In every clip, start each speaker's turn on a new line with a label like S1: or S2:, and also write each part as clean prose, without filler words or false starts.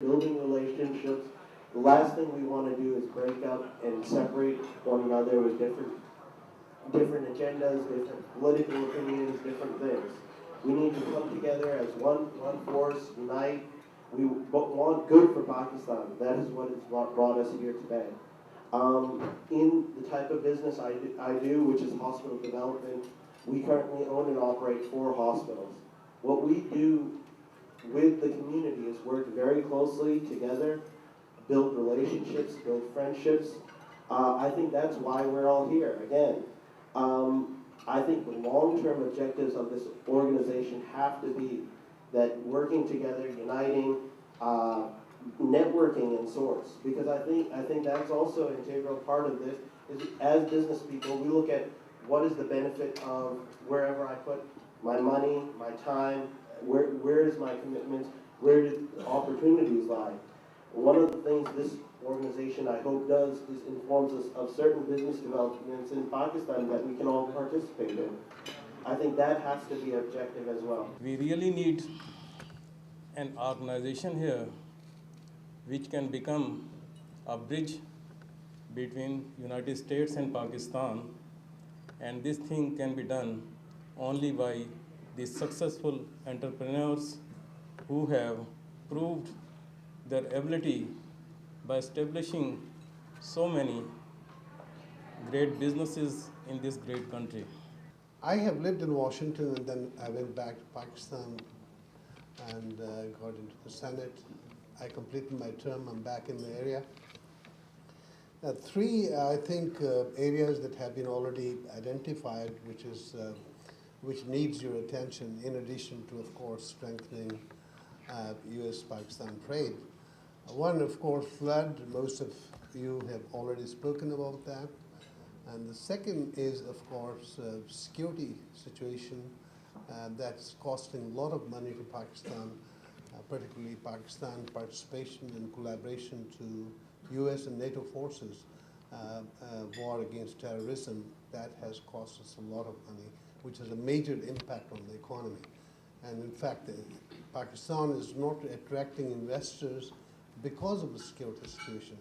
S1: building relationships. The last thing we want to do is break up and separate one another with different agendas, different political opinions, different things. We need to come together as one force, unite. We want good for Pakistan. That is what has brought us here today. In the type of business I do, which is hospital development, we currently own and operate 4 hospitals. What we do with the community is work very closely together, build relationships, build friendships. I think that's why we're all here. Again, I think the long-term objectives of this organization have to be that working together, uniting, networking in sorts. Because I think that's also an integral part of this. Is as business people, we look at what is the benefit of wherever I put my money, my time, where is my commitment, where do opportunities lie. One of the things this organization, I hope, does is informs us of certain business developments in Pakistan that we can all participate in. I think that has to be objective as well.
S2: We really need an organization here which can become a bridge between United States and Pakistan, and this thing can be done only by the successful entrepreneurs who have proved their ability by establishing so many great businesses in this great country.
S3: I have lived in Washington and then I went back to Pakistan and got into the Senate. I completed my term, I'm back in the area. 3, I think, areas that have been already identified, which needs your attention, in addition to, of course, strengthening U.S.-Pakistan trade. One, of course, flood. Most of you have already spoken about that. And the second is, of course, security situation that's costing a lot of money to Pakistan, particularly Pakistan participation and collaboration to U.S. and NATO forces, war against terrorism. That has cost us a lot of money, which has a major impact on the economy. And in fact, Pakistan is not attracting investors because of the security situation.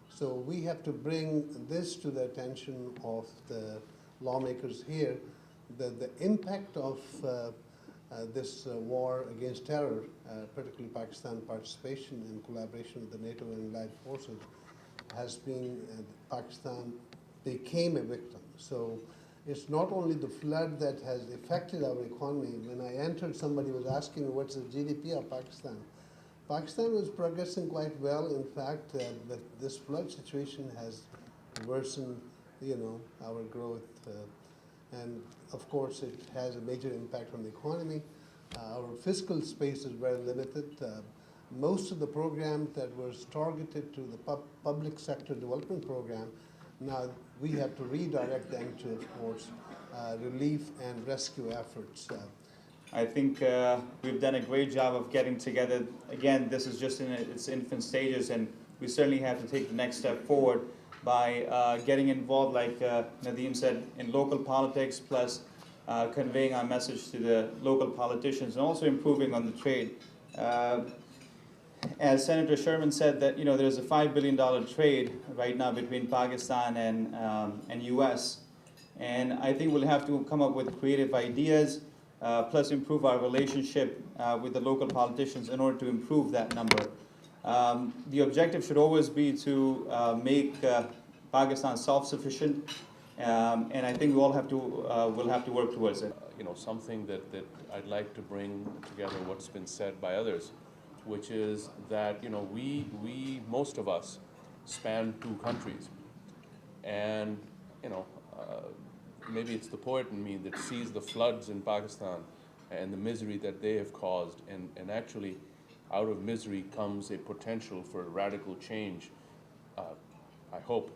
S3: So we have to bring this to the attention of the lawmakers here, that the impact of this war against terror, particularly Pakistan participation in collaboration with the NATO and allied forces, has been, Pakistan became a victim. So it's not only the flood that has affected our economy. When I entered, somebody was asking me, what's the GDP of Pakistan? Pakistan was progressing quite well. In fact, this flood situation has worsened, our growth. And of course, it has a major impact on the economy. Our fiscal space is very limited. Most of the programs that was targeted to the public sector development program, now we have to redirect them to, of course, relief and rescue efforts.
S4: I think we've done a great job of getting together. Again, this is just in its infant stages, and we certainly have to take the next step forward by getting involved, like Nadeem said, in local politics, plus conveying our message to the local politicians, and also improving on the trade. As Senator Sherman said, that there's a $5 billion trade right now between Pakistan and U.S., and I think we'll have to come up with creative ideas, plus improve our relationship with the local politicians in order to improve that number. The objective should always be to make Pakistan self-sufficient, and I think we all have to will have to work towards it.
S5: Something that I'd like to bring together what's been said by others, which is that we most of us span 2 countries, and maybe it's the poet in me that sees the floods in Pakistan and the misery that they have caused, and actually out of misery comes a potential for radical change, I hope,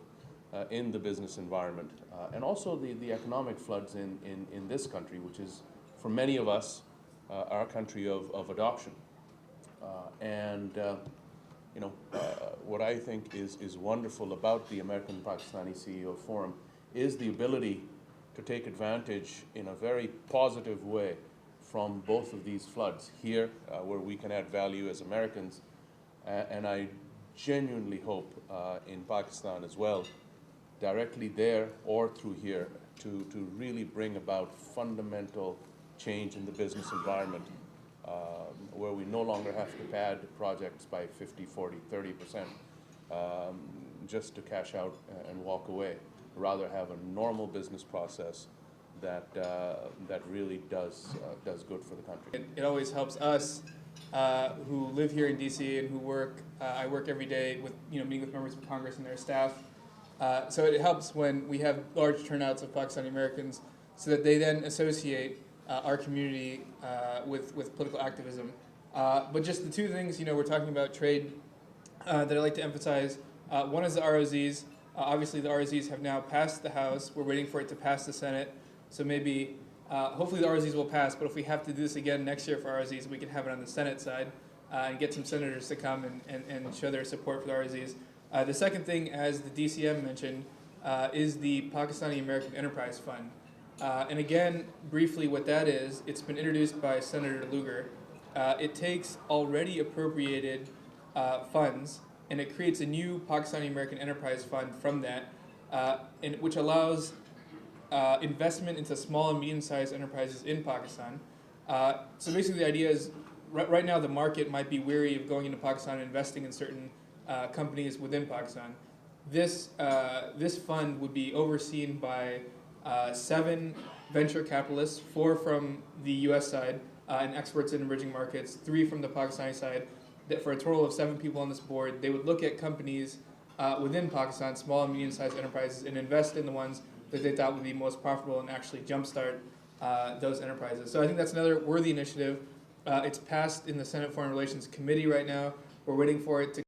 S5: in the business environment, and also the economic floods in this country, which is, for many of us, our country of adoption. What I think is wonderful about the American Pakistani CEO Forum is the ability to take advantage in a very positive way from both of these floods here, where we can add value as Americans, And I genuinely hope in Pakistan as well, directly there or through here, to really bring about fundamental change in the business environment, where we no longer have to pad projects by 50, 40, 30%, just to cash out and walk away. Rather have a normal business process that that really does good for the country.
S6: It always helps us who live here in DC and who work. I work every day with meeting with members of Congress and their staff. So it helps when we have large turnouts of Pakistani Americans, so that they then associate our community with political activism. But just the two things, we're talking about trade that I'd like to emphasize. One is the ROZs. Obviously, the ROZs have now passed the House. We're waiting for it to pass the Senate. So maybe, hopefully the ROZs will pass, but if we have to do this again next year for ROZs, we can have it on the Senate side and get some senators to come and show their support for the ROZs. The second thing, as the DCM mentioned, is the Pakistani American Enterprise Fund. And again, briefly what that is, it's been introduced by Senator Lugar. It takes already appropriated funds and it creates a new Pakistani American Enterprise Fund from that, which allows investment into small and medium-sized enterprises in Pakistan. So basically the idea is, right now the market might be wary of going into Pakistan and investing in certain companies within Pakistan. This fund would be overseen by 7 venture capitalists, 4 from the US side and experts in emerging markets, 3 from the Pakistani side, for a total of 7 people on this board. They would look at companies within Pakistan, small and medium-sized enterprises, and invest in the ones that they thought would be most profitable and actually jumpstart those enterprises. So I think that's another worthy initiative. It's passed in the Senate Foreign Relations Committee right now. We're waiting for it to